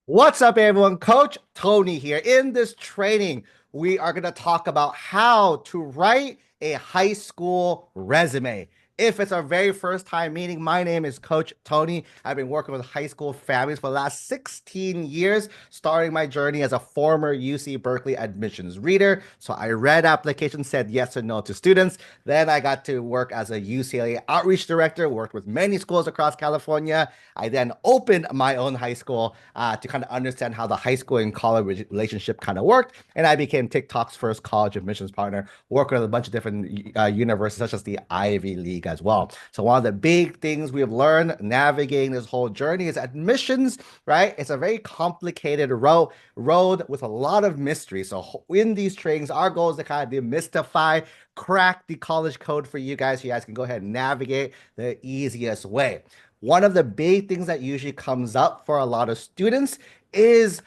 What's up, everyone? Coach Tony here. In this training, we are going to talk about how to write a high school resume. If it's our very first time meeting, my name is Coach Tony. I've been working with high school families for the last 16 years, starting my journey as a former UC Berkeley admissions reader. So I read applications, said yes or no to students. Then I got to work as a UCLA outreach director, worked with many schools across California. I then opened my own high school to kind of understand how the high school and college relationship kind of worked. And I became TikTok's first college admissions partner, working with a bunch of different universities, such as the Ivy League as well. So one of the big things we have learned navigating this whole journey is admissions, right? It's a very complicated road with a lot of mystery. So in these trainings, our goal is to kind of demystify, crack the college code for you guys so you guys can go ahead and navigate the easiest way. One of the big things that usually comes up for a lot of students is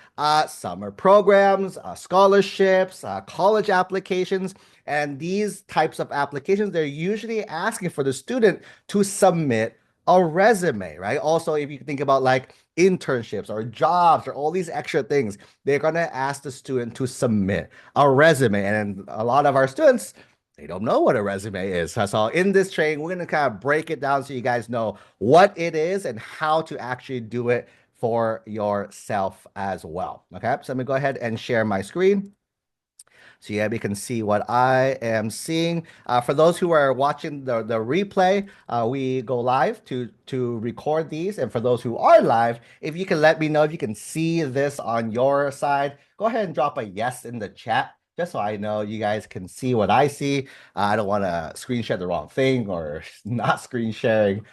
summer programs, scholarships, college applications. And these types of applications, they're usually asking for the student to submit a resume, right? Also, if you think about like internships or jobs or all these extra things, they're going to ask the student to submit a resume. And a lot of our students, they don't know what a resume is. So in this training, we're going to kind of break it down so you guys know what it is and how to actually do it for yourself as well. Okay, so let me go ahead and share my screen. So yeah, we can see what I am seeing. For those who are watching the replay, we go live to record these. And for those who are live, if you can let me know if you can see this on your side, go ahead and drop a yes in the chat, just so I know you guys can see what I see. I don't want to screen share the wrong thing or not screen sharing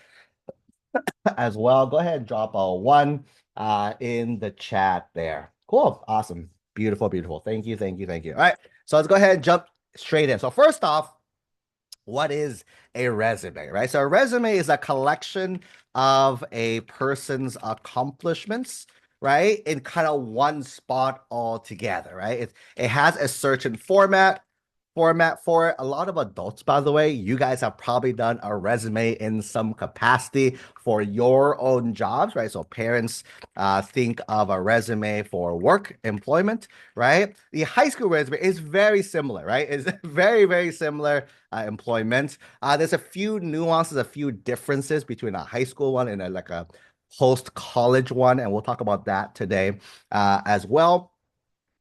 as well. Go ahead and drop a one in the chat there. Cool. Awesome. Beautiful, beautiful. Thank you, thank you, thank you. All right. So let's go ahead and jump straight in. So first off, what is a resume, right? So a resume is a collection of a person's accomplishments, right? In kind of one spot all together, right? It has a certain format for it. A lot of adults, by the way, you guys have probably done a resume in some capacity for your own jobs, right? So parents think of a resume for work, employment, right? The high school resume is very similar, right? It's very, very similar employment. There's a few nuances, a few differences between a high school one and like a post-college one, and we'll talk about that today as well.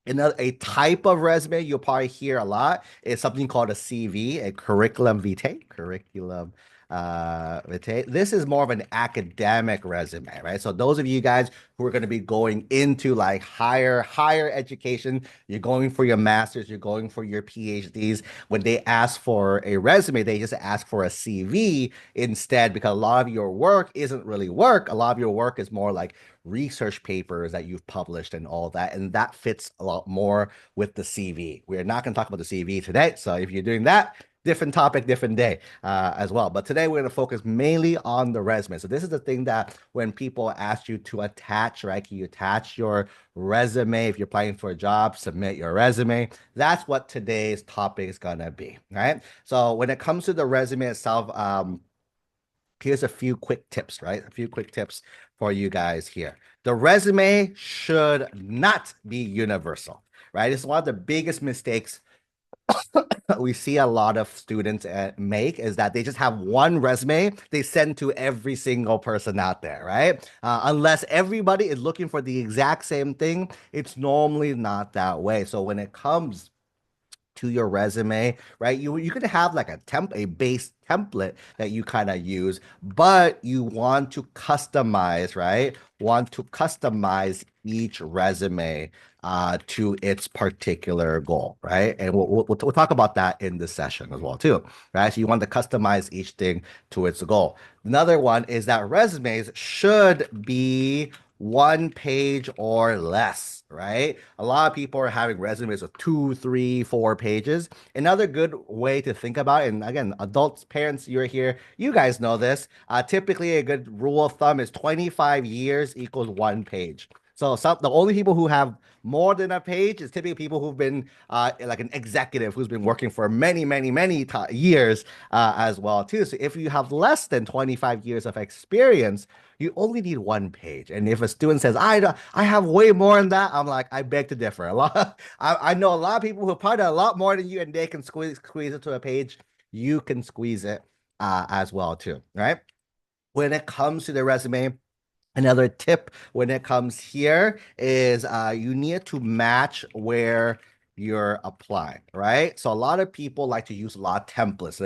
Another a type of resume you'll probably hear a lot is something called a CV, a curriculum vitae. Curriculum vitae. This is more of an academic resume, right? So those of you guys who are going to be going into like higher education, you're going for your masters, you're going for your PhDs. When they ask for a resume, they just ask for a CV instead, because a lot of your work isn't really work. A lot of your work is more like research papers that you've published and all that. And that fits a lot more with the CV. We're not going to talk about the CV today. So if you're doing that, different topic, different day as well. But today we're going to focus mainly on the resume. So this is the thing that when people ask you to attach, right? Can you attach your resume? If you're applying for a job, submit your resume. That's what today's topic is going to be, right? So when it comes to the resume itself, here's a few quick tips, right? A few quick tips for you guys here. The resume should not be universal, right? It's one of the biggest mistakes we see a lot of students make is that they just have one resume they send to every single person out there, right? Unless everybody is looking for the exact same thing, it's normally not that way. So when it comes to your resume, right? You could have like a base template that you kind of use, but you want to customize, right? Want to customize each resume to its particular goal, right? And we'll talk about that in this session as well too, right? So you want to customize each thing to its goal. Another one is that resumes should be one page or less, right? A lot of people are having resumes with two, three, 4 pages. Another good way to think about it, and again, adults, parents, you're here, you guys know this. Typically, a good rule of thumb is 25 years equals 1 page. So the only people who have more than a page is typically people who've been like an executive who's been working for many, many, many years as well too. So if you have less than 25 years of experience, you only need one page. And if a student says, I have way more than that, I'm like, I beg to differ. A lot, I know a lot of people who probably done a lot more than you, and they can squeeze it to a page. You can squeeze it as well too, right? When it comes to the resume, another tip when it comes here is you need to match where you're applying, right? So a lot of people like to use a lot of templates.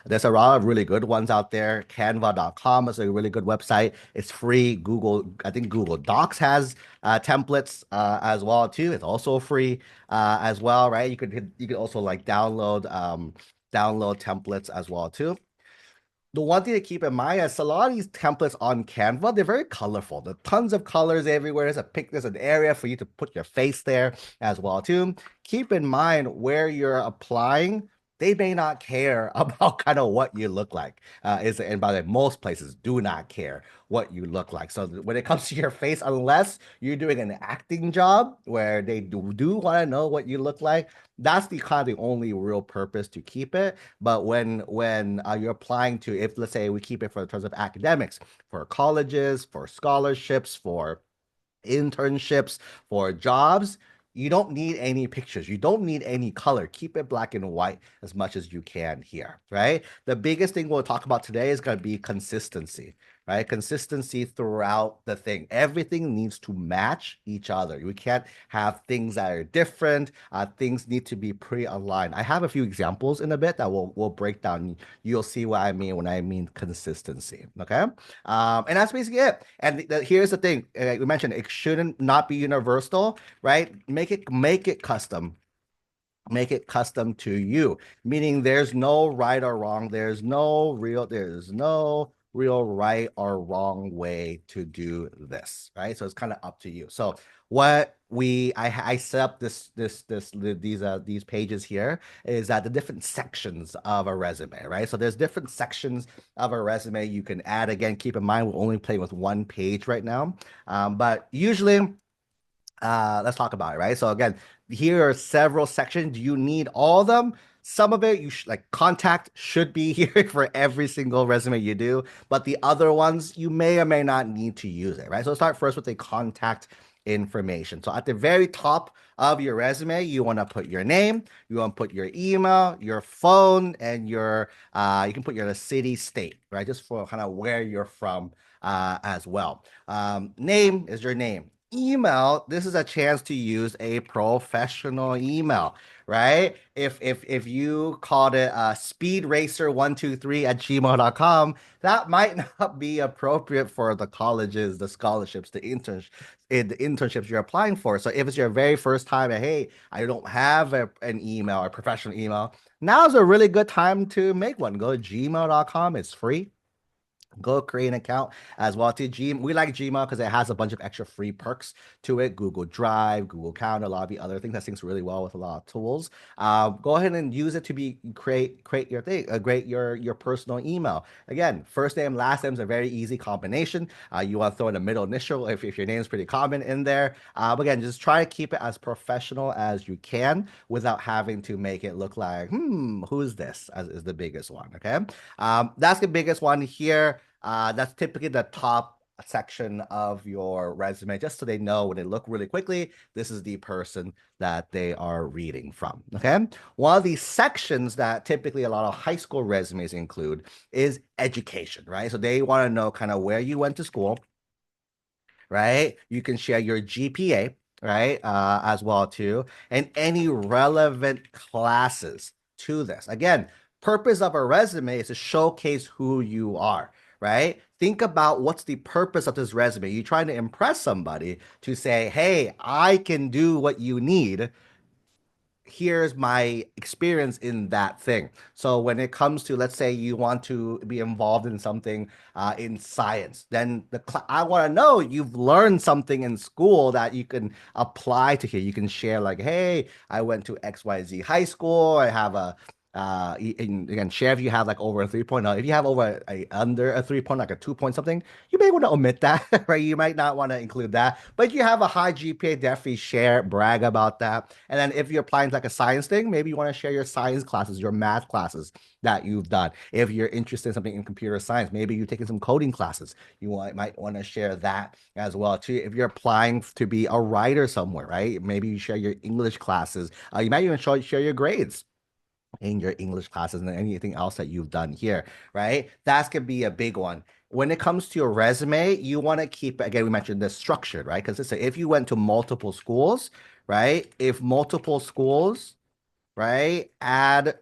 There's a lot of really good ones out there. Canva.com is a really good website. It's free. I think Google Docs has templates as well too. It's also free as well, right? You could also like download templates as well too. The one thing to keep in mind is a lot of these templates on Canva, they're very colorful. There are tons of colors everywhere. There's an area for you to put your face there as well too. Keep in mind where you're applying. They may not care about kind of what you look like. And by the way, most places do not care what you look like. So when it comes to your face, unless you're doing an acting job where they do want to know what you look like, that's the kind of the only real purpose to keep it. But when you're applying to, if let's say we keep it for in terms of academics, for colleges, for scholarships, for internships, for jobs, you don't need any pictures. You don't need any color. Keep it black and white as much as you can here, right? The biggest thing we'll talk about today is going to be consistency, right? Consistency throughout the thing. Everything needs to match each other. We can't have things that are different. Things need to be pre-aligned. I have a few examples in a bit that we'll break down. You'll see what I mean when I mean consistency, okay? And that's basically it. And here's the thing. We mentioned it shouldn't not be universal, right? Make it custom. Make it custom to you, meaning there's no right or wrong. There's no real right or wrong way to do this, right? So it's kind of up to you. So what I set up these pages here is that the different sections of a resume, right? So there's different sections of a resume you can add. Again, keep in mind we're only playing with one page right now, but usually let's talk about it, right? So again, here are several sections. Do you need all of them? Some of it, like contact should be here for every single resume you do, but the other ones, you may or may not need to use it, right? So let's start first with the contact information. So at the very top of your resume, you want to put your name, you want to put your email, your phone, and you can put your city, state, right? Just for kind of where you're from as well. Name is your name. Email, this is a chance to use a professional email, right? If you called it speedracer123@gmail.com, that might not be appropriate for the colleges, the scholarships, the internships you're applying for. So if it's your very first time, and hey, I don't have an email, a professional email, now's a really good time to make one. Go to gmail.com. It's free. Go create an account as well to Gmail. We like Gmail because it has a bunch of extra free perks to it. Google Drive, Google Calendar, a lot of the other things that syncs really well with a lot of tools. Go ahead and use it to create your thing, create your personal email. Again, first name, last name is a very easy combination. You want to throw in a middle initial if your name is pretty common in there. But again, just try to keep it as professional as you can without having to make it look like, who's this? As is the biggest one. Okay, that's the biggest one here. That's typically the top section of your resume, just so they know when they look really quickly, this is the person that they are reading from. Okay. One of the sections that typically a lot of high school resumes include is education, right? So they want to know kind of where you went to school, right? You can share your GPA, right? As well too, and any relevant classes to this. Again, purpose of a resume is to showcase who you are, right? Think about what's the purpose of this resume. You're trying to impress somebody to say, hey, I can do what you need. Here's my experience in that thing. So when it comes to, let's say you want to be involved in something in science, then I want to know you've learned something in school that you can apply to here. You can share like, hey, I went to XYZ high school. I have And again, share if you have like over a 3.0. If you have over under a 3 point, like a 2 point something, you may want to omit that, right? You might not want to include that. But if you have a high GPA, definitely share, brag about that. And then if you're applying to like a science thing, maybe you want to share your science classes, your math classes that you've done. If you're interested in something in computer science, maybe you've taken some coding classes. Might want to share that as well too. If you're applying to be a writer somewhere, right? Maybe you share your English classes. You might even share your grades in your English classes and anything else that you've done here, right? That's gonna be a big one. When it comes to your resume, you want to keep, again, we mentioned this structured, right? Because if you went to multiple schools, right? If multiple schools, right, add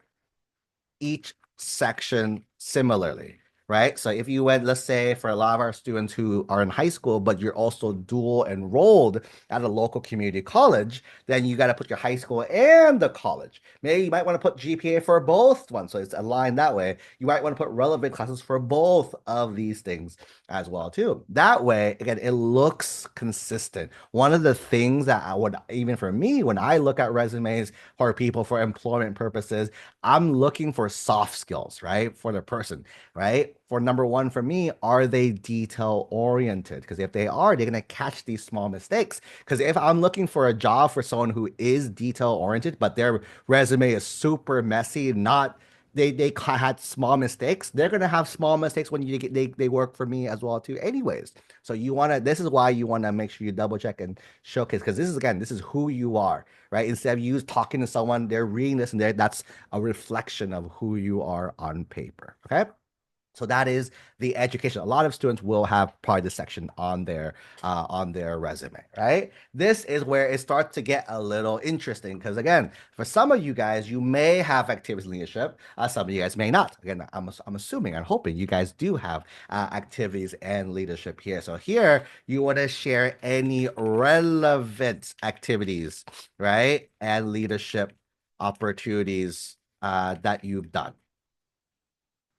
each section similarly, right? So if you went, let's say for a lot of our students who are in high school, but you're also dual enrolled at a local community college, then you got to put your high school and the college. Maybe you might want to put GPA for both ones, so it's aligned that way. You might want to put relevant classes for both of these things as well too. That way, again, it looks consistent. One of the things that I would, even for me, when I look at resumes for people for employment purposes, I'm looking for soft skills, right? For the person, right? For number one, for me, are they detail oriented? Because if they are, they're going to catch these small mistakes. Because if I'm looking for a job for someone who is detail oriented, but their resume is super messy, not had small mistakes. They're gonna have small mistakes when they work for me as well too. Anyways, so you wanna this is why you wanna make sure you double check and showcase because this is who you are, right? Instead of you talking to someone, they're reading this and that's a reflection of who you are on paper. Okay. So that is the education. A lot of students will have probably this section on their resume, right? This is where it starts to get a little interesting because again, for some of you guys, you may have activities in leadership. Some of you guys may not. Again, I'm assuming, I'm hoping you guys do have activities and leadership here. So here you want to share any relevant activities, right, and leadership opportunities that you've done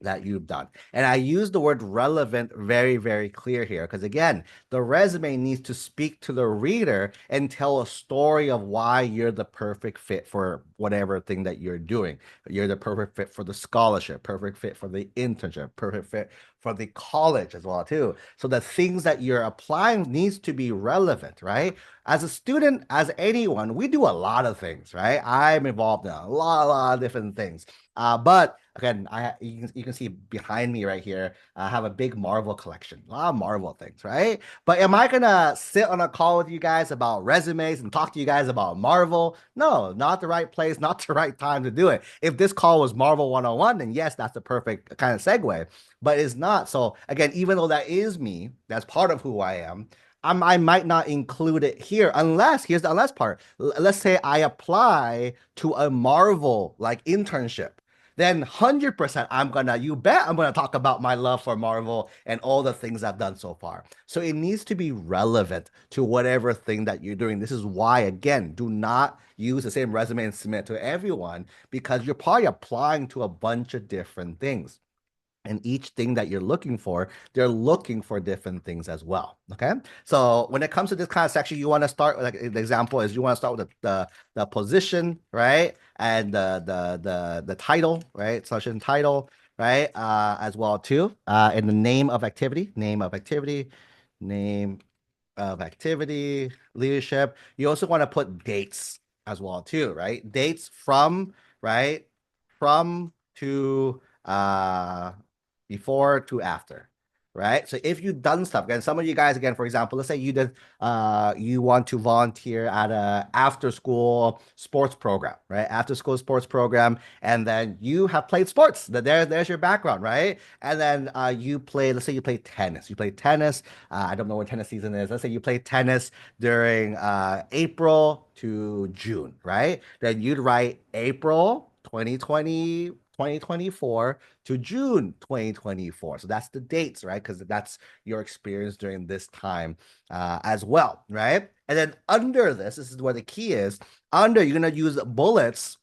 that you've done. And I use the word relevant very, very clear here because again, the resume needs to speak to the reader and tell a story of why you're the perfect fit for whatever thing that you're doing. You're the perfect fit for the scholarship, perfect fit for the internship, perfect fit for the college as well too. So the things that you're applying needs to be relevant, right? As a student, as anyone, we do a lot of things, right? I'm involved in a lot of different things. But again, you can see behind me right here, I have a big Marvel collection, a lot of Marvel things, right? But am I gonna sit on a call with you guys about resumes and talk to you guys about Marvel? No, not the right place, not the right time to do it. If this call was Marvel 101, then yes, that's the perfect kind of segue, but it's not. So again, even though that is me, that's part of who I am. I might not include it here unless here's the unless part. Let's say I apply to a Marvel like internship, then 100% you bet I'm gonna talk about my love for Marvel and all the things I've done so far. So it needs to be relevant to whatever thing that you're doing. This is why, again, do not use the same resume and submit to everyone because you're probably applying to a bunch of different things. And each thing that you're looking for, they're looking for different things as well. Okay. So when it comes to this kind of section, you want to start with, like the example is you want to start with the position, right? And the title, right? Session title, right? As well too. And the name of activity, name of activity, leadership. You also want to put dates as well too, right? Dates from, right? From to before to after, right? So if you've done stuff, again, some of you guys, again, for example, let's say you want to volunteer at a after school sports program, right? After school sports program, and then you have played sports. There's your background, right? And then let's say you play tennis. You play tennis. I don't know when tennis season is. Let's say you play tennis during April to June, right? Then you'd write April 2020, 2024 to June 2024. So that's the dates, right? Because that's your experience during this time as well, right? And then under this is where the key is. Under, you're going to use bullets,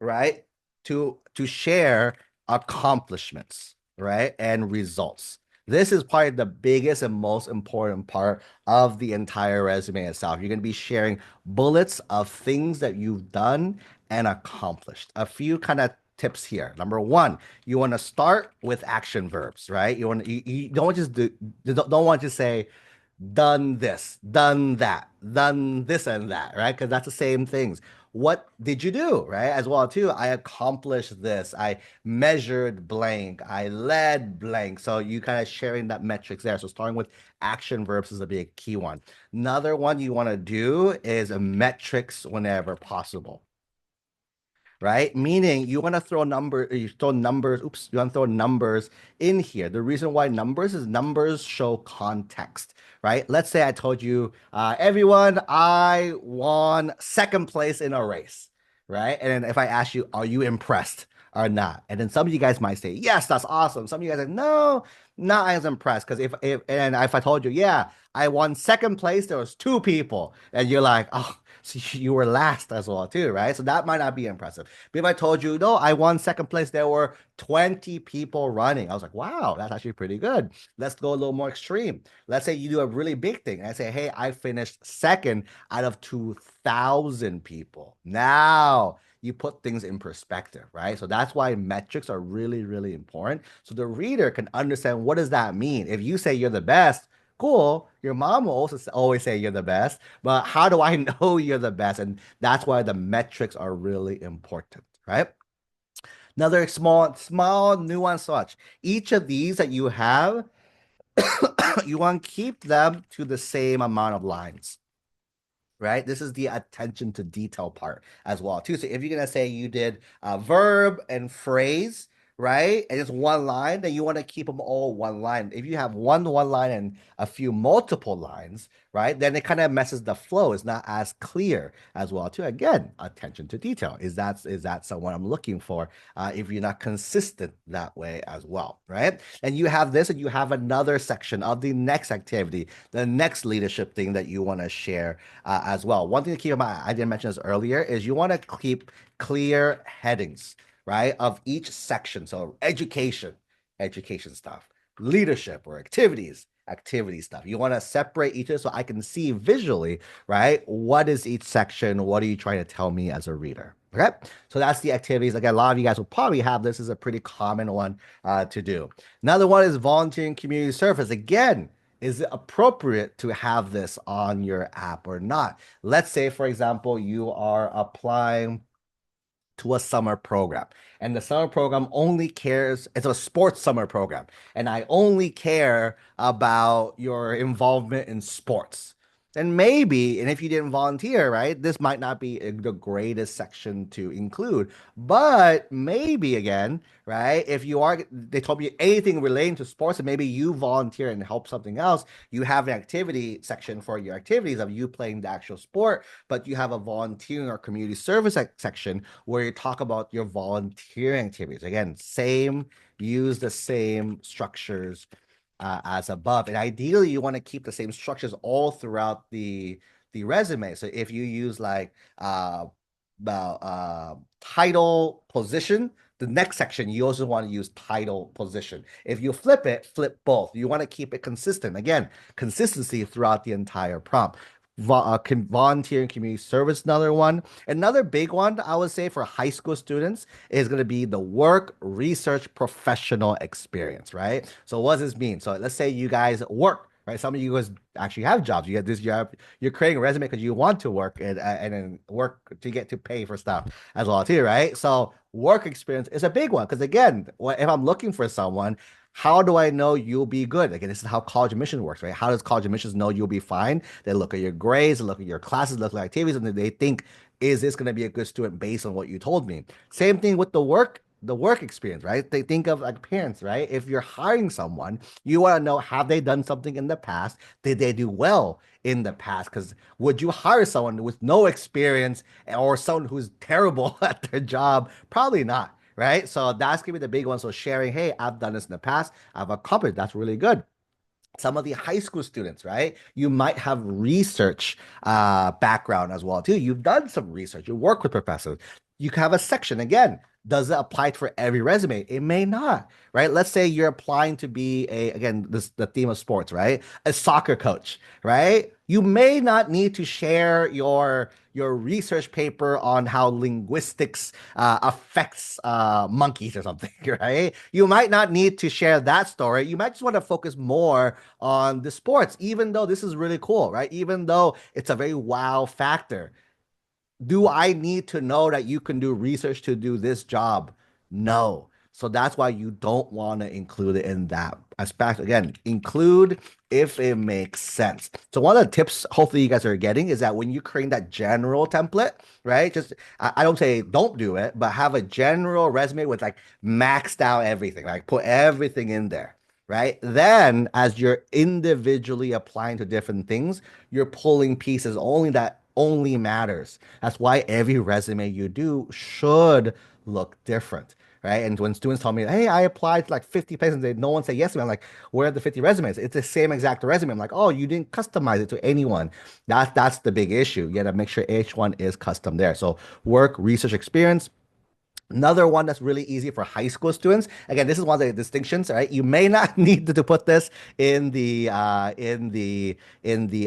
right? To share accomplishments, right? And results. This is probably the biggest and most important part of the entire resume itself. You're going to be sharing bullets of things that you've done and accomplished. A few kind of tips here. Number one, you want to start with action verbs, right? You don't just do don't want to say done this, done that, done this and that, right? Because that's the same things. What did you do, right? As well, too. I accomplished this. I measured blank. I led blank. So you kind of sharing that metrics there. So starting with action verbs is a big key one. Another one you want to do is a metrics whenever possible, right? Meaning you want to throw you throw numbers, oops, you want to throw numbers in here. The reason why numbers is numbers show context, right? Let's say I told you, everyone, I won second place in a race, right? And then if I ask you, are you impressed or not? And then some of you guys might say, yes, that's awesome. Some of you guys are, no, not as impressed. Because if I told you, yeah, I won second place, there was two people, and you're like, oh, so you were last as well too, right? So that might not be impressive. But if I told you, no, I won second place, there were 20 people running. I was like, wow, that's actually pretty good. Let's go a little more extreme. Let's say you do a really big thing. And I say, hey, I finished second out of 2,000 people. Now you put things in perspective, right? So that's why metrics are really, really important. So the reader can understand, what does that mean? If you say you're the best, cool. Your mom will also always say you're the best, but how do I know you're the best? And that's why the metrics are really important, right? Another small nuance touch. Each of these that you have, you want to keep them to the same amount of lines, right? This is the attention to detail part as well, too. So if you're gonna say you did a verb and phrase, right, and it's one line, then you want to keep them all one line. If you have one line and a few multiple lines, right, then it kind of messes the flow. It's not as clear as well, too. Again, attention to detail. Is that someone I'm looking for? If you're not consistent that way as well, right? And you have this, and you have another section of the next activity, the next leadership thing that you want to share as well. One thing to keep in mind, I didn't mention this earlier, is you want to keep clear headings, right, of each section. So education stuff, leadership or activity stuff. You want to separate each of so I can see visually, right? What is each section? What are you trying to tell me as a reader? Okay, so that's the activities. Again, a lot of you guys will probably have this. Is a pretty common one to do. Another one is volunteering community service. Again, is it appropriate to have this on your app or not? Let's say, for example, you are applying to a summer program, and the summer program only cares, it's a sports summer program, and I only care about your involvement in sports. And maybe, and if you didn't volunteer, right, this might not be the greatest section to include, but maybe again, right, if you are, they told me anything relating to sports, and maybe you volunteer and help something else, you have an activity section for your activities of you playing the actual sport, but you have a volunteering or community service section where you talk about your volunteering activities. Again, use the same structures as above. And ideally, you want to keep the same structures all throughout the resume. So if you use like title, position, the next section, you also want to use title, position. If you flip it, flip both. You want to keep it consistent. Again, consistency throughout the entire prompt. Volunteering community service, another one. Another big one, I would say, for high school students is going to be the work, research, professional experience, right? So what does this mean? So let's say you guys work, right? Some of you guys actually have jobs. You get this job, you're creating a resume because you want to work and then work to get to pay for stuff as well too, right? So work experience is a big one because again, if I'm looking for someone, how do I know you'll be good? Again, this is how college admissions works, right? How does college admissions know you'll be fine? They look at your grades, they look at your classes, look at activities, and they think, is this going to be a good student based on what you told me? Same thing with the work experience, right? They think of like parents, right? If you're hiring someone, you want to know, have they done something in the past? Did they do well in the past? Because would you hire someone with no experience or someone who's terrible at their job? Probably not, right? So that's gonna be the big one. So sharing, hey, I've done this in the past, I've accomplished. That's really good. Some of the high school students, right? You might have research background as well too. You've done some research. You work with professors. You can have a section again. Does it apply for every resume? It may not, right? Let's say you're applying to be again, this the theme of sports, right? A soccer coach, right? You may not need to share your research paper on how linguistics affects monkeys or something, right? You might not need to share that story. You might just want to focus more on the sports, even though this is really cool, right? Even though it's a very wow factor. Do I need to know that you can do research to do this job? No. So that's why you don't want to include it in that aspect. Again, include if it makes sense. So one of the tips hopefully you guys are getting is that when you create that general template, right? Just I don't say don't do it, but have a general resume with like maxed out everything, like put everything in there. Right. Then, as you're individually applying to different things, you're pulling pieces only that only matters. That's why every resume you do should look different, right? And when students tell me, "Hey, I applied to like 50 places," and no one say yes to me, I'm like, "Where are the 50 resumes?" It's the same exact resume. I'm like, "Oh, you didn't customize it to anyone." That's the big issue. You got to make sure each one is custom there. So work, research experience. Another one that's really easy for high school students. Again, this is one of the distinctions, right? You may not need to put this in the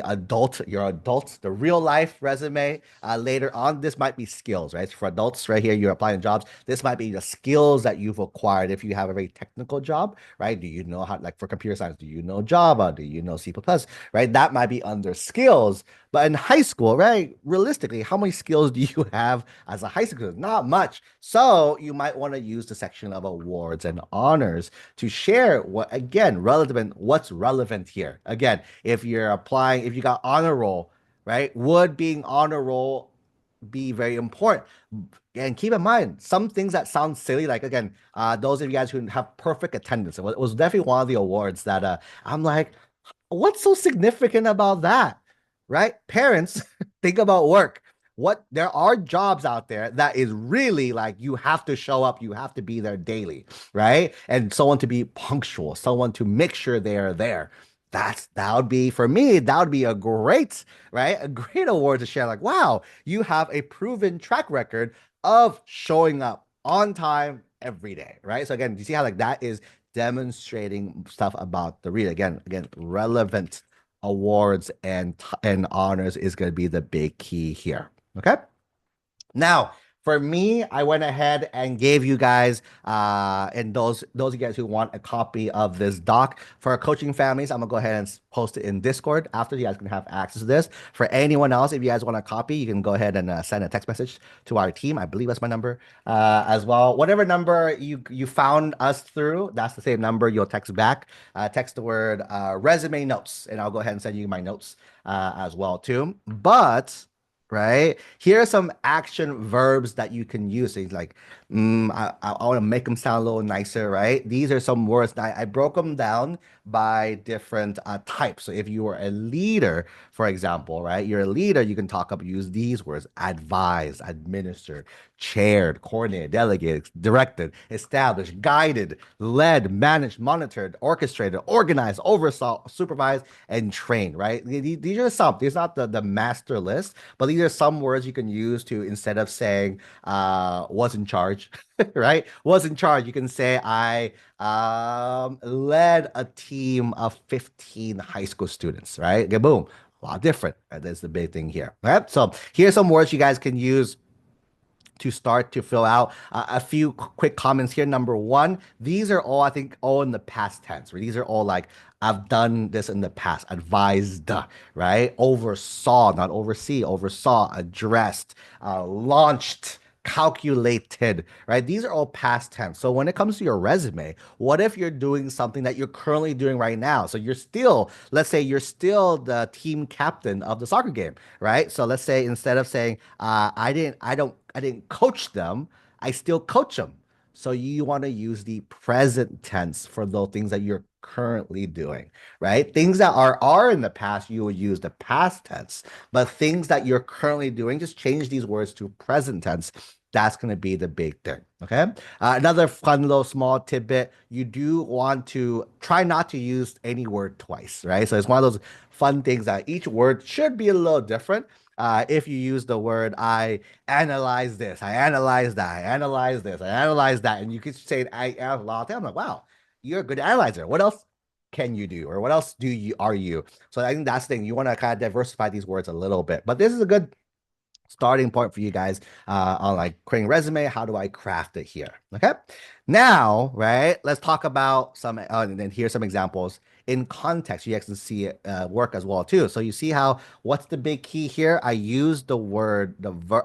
adult, your adult, the real life resume. Later on, this might be skills, right? For adults, right here, you're applying jobs. This might be the skills that you've acquired if you have a very technical job, right? Do you know how, like for computer science, do you know Java? Do you know C++, right? That might be under skills. But in high school, right? Realistically, how many skills do you have as a high school student? Not much. So you might want to use the section of awards and honors to share what, again, relevant, what's relevant here. Again, if you're applying, if you got honor roll, right? Would being honor roll be very important? And keep in mind, some things that sound silly, like again, those of you guys who have perfect attendance, it was definitely one of the awards that I'm like, what's so significant about that? Right? Parents think about work. What there are jobs out there that is really like you have to show up, you have to be there daily, right? And someone to be punctual, someone to make sure they are there. That would be for me, that would be a great, right? A great award to share. Like, wow, you have a proven track record of showing up on time every day, right? So again, you see how like that is demonstrating stuff about the read. Again, relevant awards and honors is going to be the big key here. Okay. Now, for me, I went ahead and gave you guys, and those of you guys who want a copy of this doc for our coaching families, I'm gonna go ahead and post it in Discord. After you guys can have access to this. For anyone else, if you guys want a copy, you can go ahead and send a text message to our team. I believe that's my number as well. Whatever number you found us through, that's the same number you'll text back. Text the word resume notes, and I'll go ahead and send you my notes as well too. But right? Here are some action verbs that you can use. Things like, I want to make them sound a little nicer, right? These are some words that I broke them down by different types. So if you were a leader, for example, right? You're a leader, you can use these words: advise, administer, chaired, coordinated, delegated, directed, established, guided, led, managed, monitored, orchestrated, organized, oversaw, supervised, and trained, right? These are some, these are not the master list, but these are some words you can use to, instead of saying was in charge, right? Was in charge, you can say I led a team of 15 high school students, right? Okay, boom. A lot different. Right? That's the big thing here. Right. So here's some words you guys can use to start to fill out a few quick comments here. Number one, these are all, I think, all in the past tense, right? These are all like, I've done this in the past, advised, right? Oversaw, not oversee, oversaw, addressed, launched, calculated, right? These are all past tense. So when it comes to your resume, what if you're doing something that you're currently doing right now? So you're still, let's say you're still the team captain of the soccer game, right? So let's say instead of saying, I didn't coach them, I still coach them. So you want to use the present tense for those things that you're currently doing, right? Things that are in the past, you would use the past tense, but things that you're currently doing, just change these words to present tense. That's going to be the big thing. Okay. Another fun little small tidbit, you do want to try not to use any word twice, right? So it's one of those fun things that each word should be a little different. If you use the word, I analyze this, I analyze that, I analyze this, I analyze that, and you could say it I out loud. I'm like, wow, you're a good analyzer. What else can you do, or what else do you are you? So I think that's the thing. You want to kind of diversify these words a little bit, but this is a good starting point for you guys on like creating resume. How do I craft it here? Okay. Now, right, let's talk about some, and then here's some examples in context. You guys can see it work as well too. So you see how, what's the big key here? I use the word,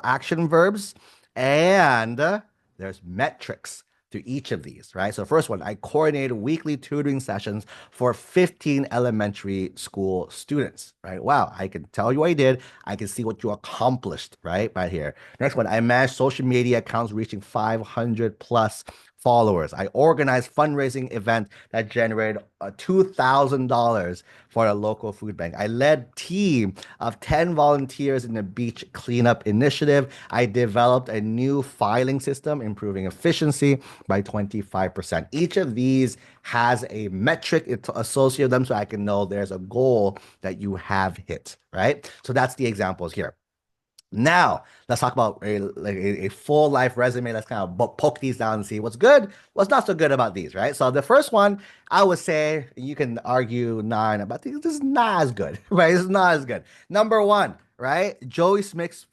action verbs, and there's metrics to each of these, right? So first one, I coordinated weekly tutoring sessions for 15 elementary school students, right? Wow, I can tell you what you did. I can see what you accomplished, right here. Next one, I managed social media accounts reaching 500 plus followers. I organized fundraising event that generated $2,000 for a local food bank. I led team of 10 volunteers in the beach cleanup initiative. I developed a new filing system, improving efficiency by 25%. Each of these has a metric associated with them so I can know there's a goal that you have hit, right? So that's the examples here. Now, let's talk about a full life resume. Let's kind of poke these down and see what's good, what's not so good about these, right? So the first one, I would say you can argue nine about these. This is not as good, right? This is not as good. Number one, right? Joey Smith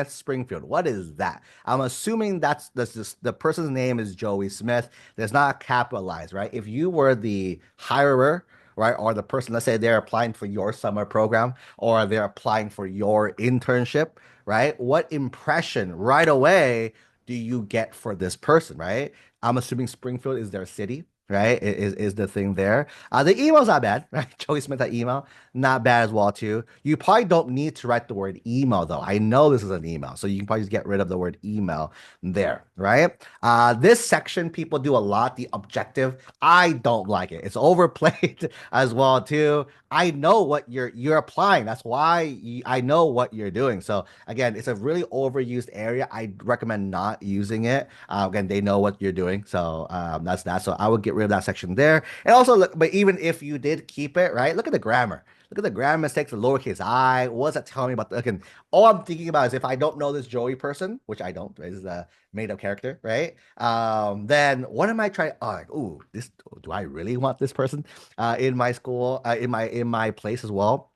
Springfield. What is that? I'm assuming that's just, the person's name is Joey Smith. There's not capitalized, right? If you were the hirer, right? Or the person, let's say they're applying for your summer program or they're applying for your internship, right? What impression right away do you get for this person, right? I'm assuming Springfield is their city, right? Is the thing there. The email's not bad, right? Joey Smith, that email, not bad as well too. You probably don't need to write the word email though. I know this is an email, so you can probably just get rid of the word email there, right? This section people do a lot, the objective. I don't like it. It's overplayed as well too. I know what you're applying. That's why I know what you're doing. So again, it's a really overused area. I recommend not using it. Again, they know what you're doing. So that's that. So I would get rid of that section there. And also, look, but even if you did keep it, right? Look at the grammar. Look at the grammar mistakes, the lowercase I. What does that tell me about the, again, all I'm thinking about is if I don't know this Joey person, which I don't, right? This is a made up character, right? Then what am I trying? Oh, like, ooh, this, do I really want this person in my school, in my place as well?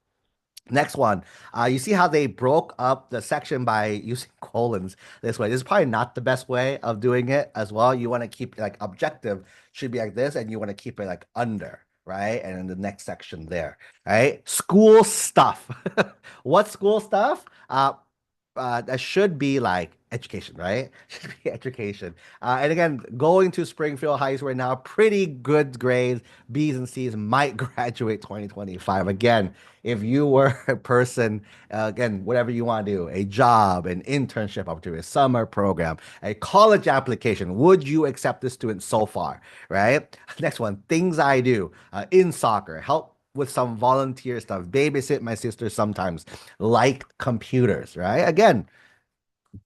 Next one, you see how they broke up the section by using colons this way. This is probably not the best way of doing it as well. You want to keep like objective should be like this, and you want to keep it like under, right? And in the next section there, right? School stuff. What school stuff? That should be like education, right? Should be education. And again, going to Springfield High School right now, pretty good grades, B's and C's, might graduate 2025. Again, if you were a person, again, whatever you want to do, a job, an internship opportunity, a summer program, a college application, would you accept this student so far, right? Next one, things I do in soccer, help with some volunteer stuff, babysit my sister sometimes, like computers, right? Again,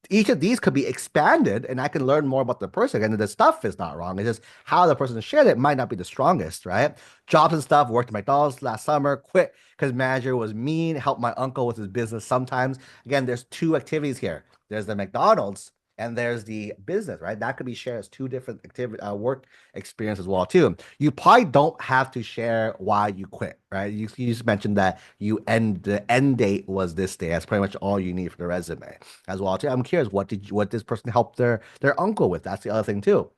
each of these could be expanded and I can learn more about the person. And the stuff is not wrong. It's just how the person shared it might not be the strongest, right? Jobs and stuff, worked at McDonald's last summer, quit because manager was mean, helped my uncle with his business sometimes. Again, there's two activities here. There's the McDonald's and there's the business, right? That could be shared as two different activity work experience as well too. You probably don't have to share why you quit, right? You just mentioned that the end date was this day. That's pretty much all you need for the resume as well too. I'm curious, what this person helped their uncle with? That's the other thing too.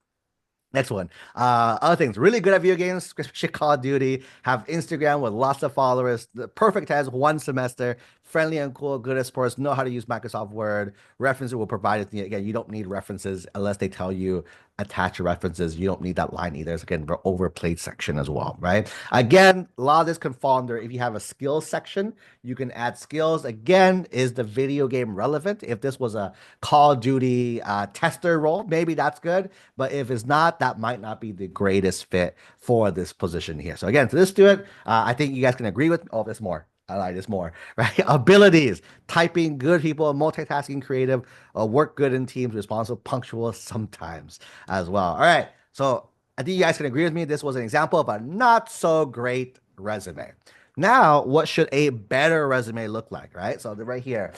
Next one. Other things, really good at video games, especially Call of Duty, have Instagram with lots of followers, the perfect has one semester, friendly and cool, good at sports, know how to use Microsoft Word, references will provide it. Again, you don't need references unless they tell you attach your references. You don't need that line either. It's again, the overplayed section as well, right? Again, a lot of this can fall under if you have a skills section, you can add skills. Again, is the video game relevant? If this was a Call of Duty tester role, maybe that's good. But if it's not, that might not be the greatest fit for this position here. So again, for this student, I think you guys can agree with. Oh, there's more. I like this more, right? Abilities, typing, good people, multitasking, creative, work good in teams, responsible, punctual sometimes as well. All right. So I think you guys can agree with me. This was an example of a not so great resume. Now, what should a better resume look like, right? So right here,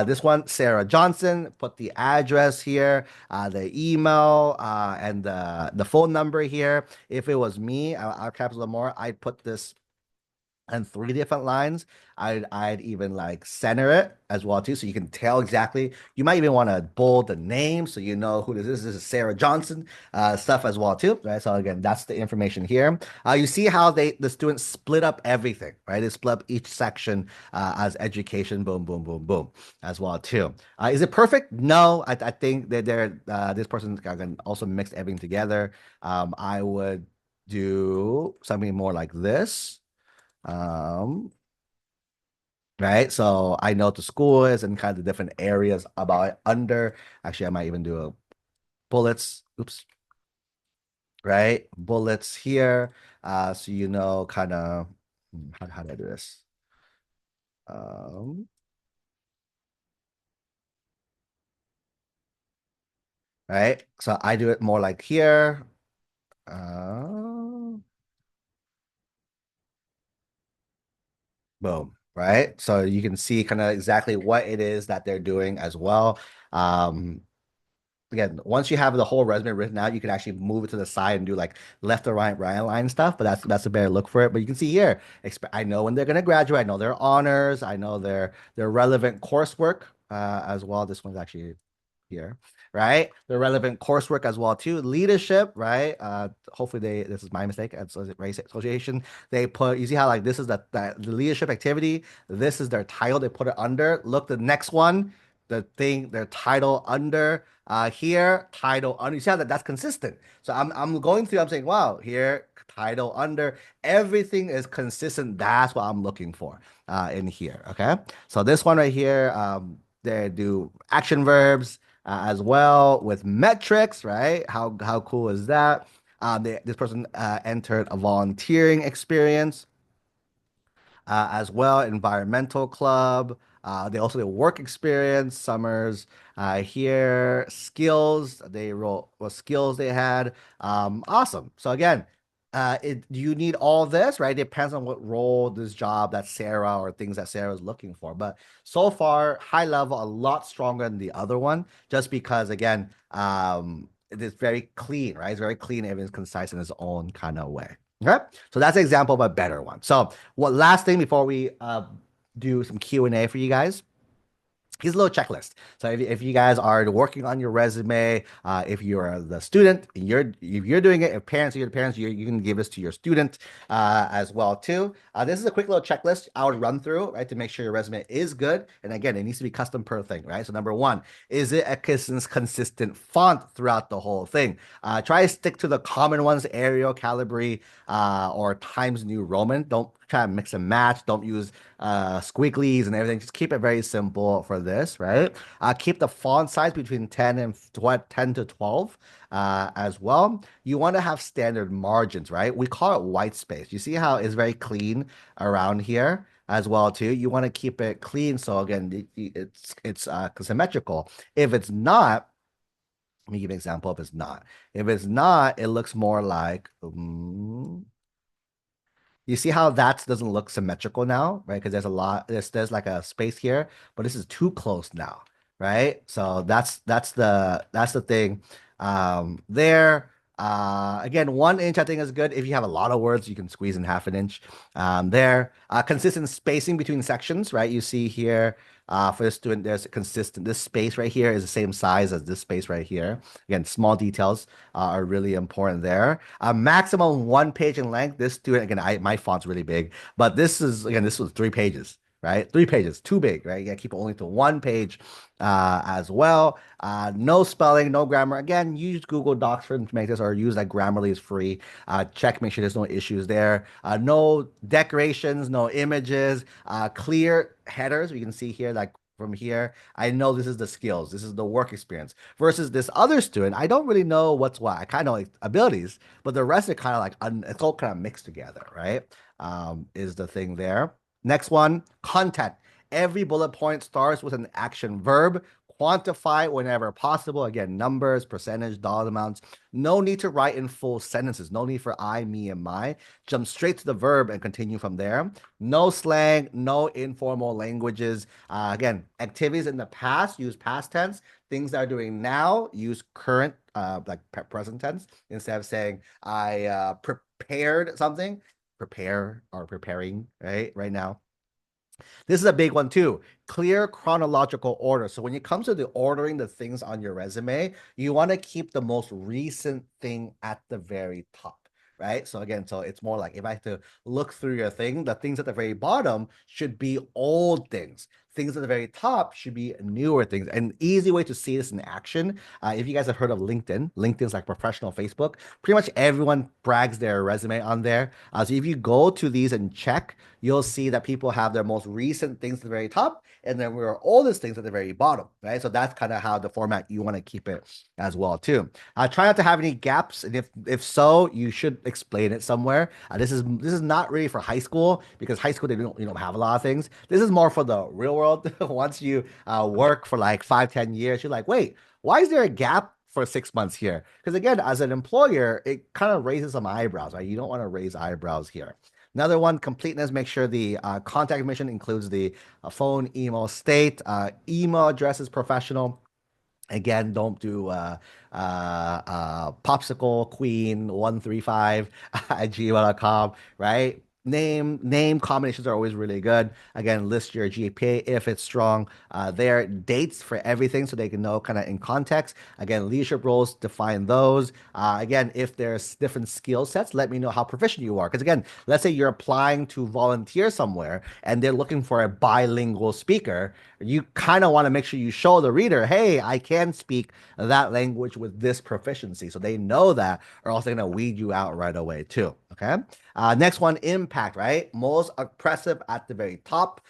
this one, Sarah Johnson, put the address here, the email, and the phone number here. If it was me, I'll capitalize a little more. I'd put this and three different lines. I'd even like center it as well too, so you can tell exactly. You might even want to bold the name so you know who this is. This is Sarah Johnson, stuff as well too, right? So again, that's the information here. You see how the students split up everything, right? They split up each section as education, boom, boom, boom, boom, as well too. Is it perfect? No, I think that this person can also mix everything together. I would do something more like this. Um, right? So I know what the school is and kind of the different areas about it under. Actually, I might even do a bullets. Oops, right? Bullets here. So you know kind of how do I do this? Um, right. So I do it more like here. Uh, boom. Right. So you can see kind of exactly what it is that they're doing as well. Again, once you have the whole resume written out, you can actually move it to the side and do like left or right line stuff. But that's a better look for it. But you can see here, I know when they're gonna graduate. I know their honors. I know their relevant coursework as well. This one's actually here, right? The relevant coursework as well too. Leadership, right? Hopefully this is my mistake as race association. They put you see how like this is the leadership activity. This is their title. They put it under. Look, the next one, the thing, their title under. Here, title under. You see how that's consistent. So I'm going through. I'm saying, wow, here, title under. Everything is consistent. That's what I'm looking for in here. Okay. So this one right here, they do action verbs as well with metrics, right? How cool is that? This person entered a volunteering experience as well, environmental club. They also did work experience, summers here, skills. They wrote what skills they had. Awesome. So again, you need all this, right? It depends on what role this job that Sarah or things that Sarah is looking for. But so far, high level, a lot stronger than the other one, just because again, it is very clean, right? It's very clean, everything's concise in its own kind of way. Okay, so that's an example of a better one. So, what last thing before we do some Q&A for you guys? Here's a little checklist. So if you guys are working on your resume, if you're the student, if you're doing it, if parents, you're the parents, you can give this to your student as well too. This is a quick little checklist I would run through, right, to make sure your resume is good. And again, it needs to be custom per thing, right? So number one, is it a consistent font throughout the whole thing? Try to stick to the common ones, Arial, Calibri, or Times New Roman. Don't try to mix and match. Don't use squigglies and everything. Just keep it very simple for this, right? Keep the font size between 10 and 10 to 12 as well. You want to have standard margins, right? We call it white space. You see how it's very clean around here as well too. You want to keep it clean. So again, it's symmetrical. If it's not, let me give you an example. If it's not, it looks more like. You see how that doesn't look symmetrical now, right? Because there's like a space here, but this is too close now, right? So that's the thing. There. Again, 1 inch I think is good. If you have a lot of words, you can squeeze in half an inch. There. Consistent spacing between sections, right? You see here. For the student, there's a consistent. This space right here is the same size as this space right here. Again, small details are really important there. Maximum 1 page in length. This student, again, my font's really big, but this was 3 pages, right? 3 pages, too big, right? You gotta keep it only to 1 page as well. No spelling, no grammar. Again, use Google Docs to make this or use like Grammarly is free. Check, make sure there's no issues there. No decorations, no images, clear headers. We can see here, like from here, I know this is the skills, this is the work experience versus this other student. I don't really know what's what. I kind of like abilities, but the rest are kind of like it's all kind of mixed together, right? Is the thing there. Next one, content. Every bullet point starts with an action verb. Quantify whenever possible. Again, numbers, percentage, dollar amounts. No need to write in full sentences. No need for I, me, and my. Jump straight to the verb and continue from there. No slang, no informal languages. Again, activities in the past, use past tense. Things that are doing now, use current, like present tense, instead of saying I prepared something. Prepare or preparing, right now. This is a big one too. Clear chronological order. So when it comes to the ordering the things on your resume, you want to keep the most recent thing at the very top. Right. So again, so it's more like if I have to look through your thing, the things at the very bottom should be old things. Things at the very top should be newer things. An easy way to see this in action, if you guys have heard of LinkedIn, LinkedIn's like professional Facebook. Pretty much everyone brags their resume on there. So if you go to these and check, you'll see that people have their most recent things at the very top, and then our oldest things at the very bottom, right? So that's kind of how the format you want to keep it as well too. Try not to have any gaps, and if so, you should explain it somewhere. This is not really for high school because high school they don't you don't have a lot of things. This is more for the real world. Once you work for like 5, 10 years, you're like, wait, why is there a gap for 6 months here? Because again, as an employer, it kind of raises some eyebrows, right? You don't want to raise eyebrows here. Another one, completeness. Make sure the contact information includes the phone, email, state. Email address is professional. Again, don't do popsicle queen 135 at gmail.com, right? Name combinations are always really good. Again, list your GPA if it's strong. There dates for everything so they can know kind of in context. Again, leadership roles, define those. Again, if there's different skill sets, let me know how proficient you are. Because again, let's say you're applying to volunteer somewhere and they're looking for a bilingual speaker. You kind of want to make sure you show the reader, hey, I can speak that language with this proficiency. So they know that, or else they're going to weed you out right away, too. Okay. Next one, impact, right? Most oppressive at the very top.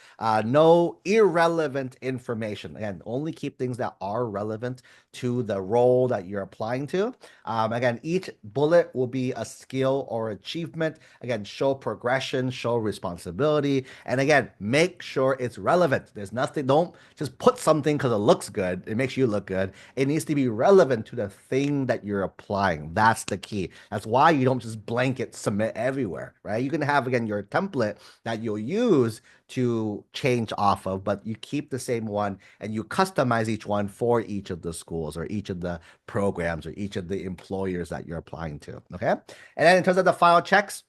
No irrelevant information. Again, only keep things that are relevant to the role that you're applying to. Again, each bullet will be a skill or achievement. Again, show progression, show responsibility. And again, make sure it's relevant. There's nothing, don't just put something because it looks good. It makes you look good. It needs to be relevant to the thing that you're applying. That's the key. That's why you don't just blanket submit everywhere, right? You can have, again, your template that you'll use to change off of, but you keep the same one and you customize each one for each of the schools or each of the programs or each of the employers that you're applying to. Okay. And then in terms of the final checks,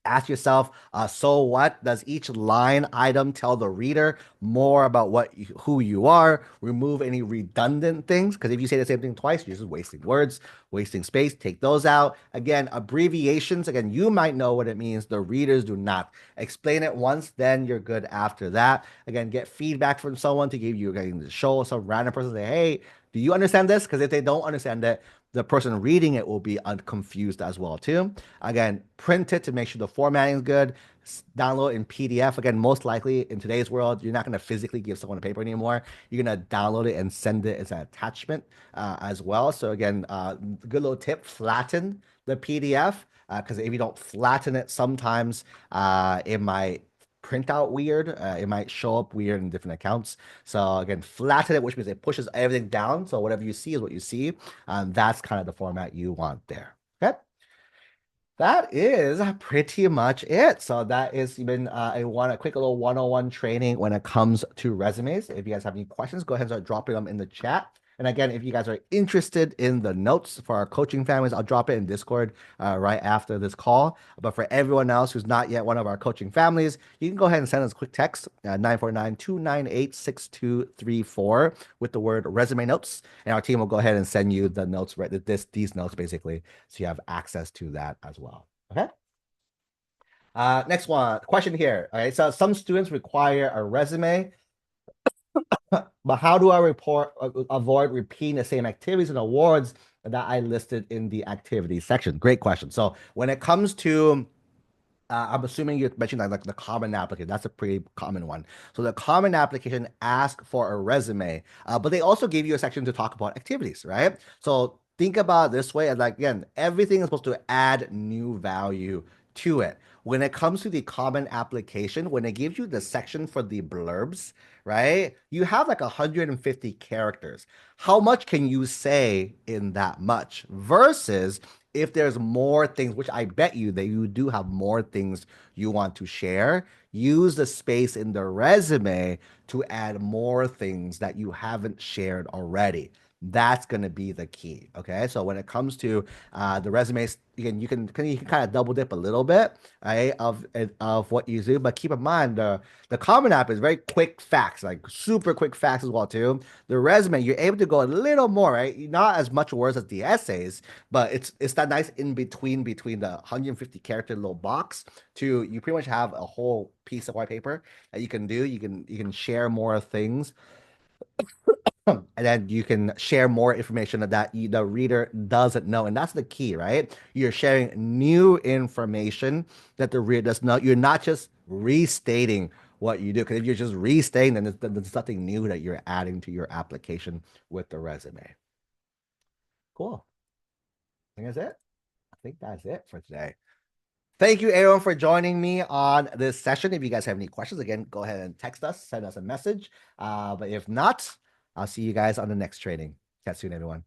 ask yourself, so what? Does each line item tell the reader more about who you are? Remove any redundant things, because if you say the same thing twice, you're just wasting words, wasting space. Take those out. Again, abbreviations, again, you might know what it means. The readers do not. Explain it once, then you're good after that. Again, get feedback from someone to give you, again, to show some random person, say, hey, do you understand this? Because if they don't understand it, the person reading it will be confused as well too. Again, print it to make sure the formatting is good. Download in PDF. Again, most likely in today's world, you're not going to physically give someone a paper anymore. You're going to download it and send it as an attachment as well. So again, good little tip, flatten the PDF because if you don't flatten it, sometimes it might print out weird. It might show up weird in different accounts. So again, flatten it, which means it pushes everything down. So whatever you see is what you see. That's kind of the format you want there. Okay. That is pretty much it. So that is been a quick little 101 training when it comes to resumes. If you guys have any questions, go ahead and start dropping them in the chat. And again, if you guys are interested in the notes for our coaching families, I'll drop it in Discord right after this call. But for everyone else who's not yet one of our coaching families, you can go ahead and send us a quick text 949-298-6234 with the word resume notes. And our team will go ahead and send you the notes, right? These notes basically, so you have access to that as well. Okay. Next one, question here. All right. So some students require a resume, but how do I avoid repeating the same activities and awards that I listed in the activities section? Great question. So when it comes to I'm assuming you mentioned like the common application. That's a pretty common one. So the common application asks for a resume, but they also give you a section to talk about activities, right? So think about it this way, as like again, everything is supposed to add new value to it. when it comes to the common application, when it gives you the section for the blurbs, right? You have like 150 characters. How much can you say in that much? Versus if there's more things, which I bet you that you do have more things you want to share, use the space in the resume to add more things that you haven't shared already. That's going to be the key. Okay. So when it comes to the resumes, you can kind of double dip a little bit, right, of what you do, but keep in mind the Common App is very quick facts, like super quick facts as well too. The resume, you're able to go a little more, right? Not as much words as the essays, but it's that nice in between the 150 character little box to you pretty much have a whole piece of white paper that you can do. You can share more things and then you can share more information that the reader doesn't know. And that's the key, right? You're sharing new information that the reader doesn't know. You're not just restating what you do. Because if you're just restating, then there's nothing new that you're adding to your application with the resume. Cool. I think that's it. I think that's it for today. Thank you, everyone, for joining me on this session. If you guys have any questions, again, go ahead and text us, send us a message. But if not, I'll see you guys on the next training. Chat soon, everyone.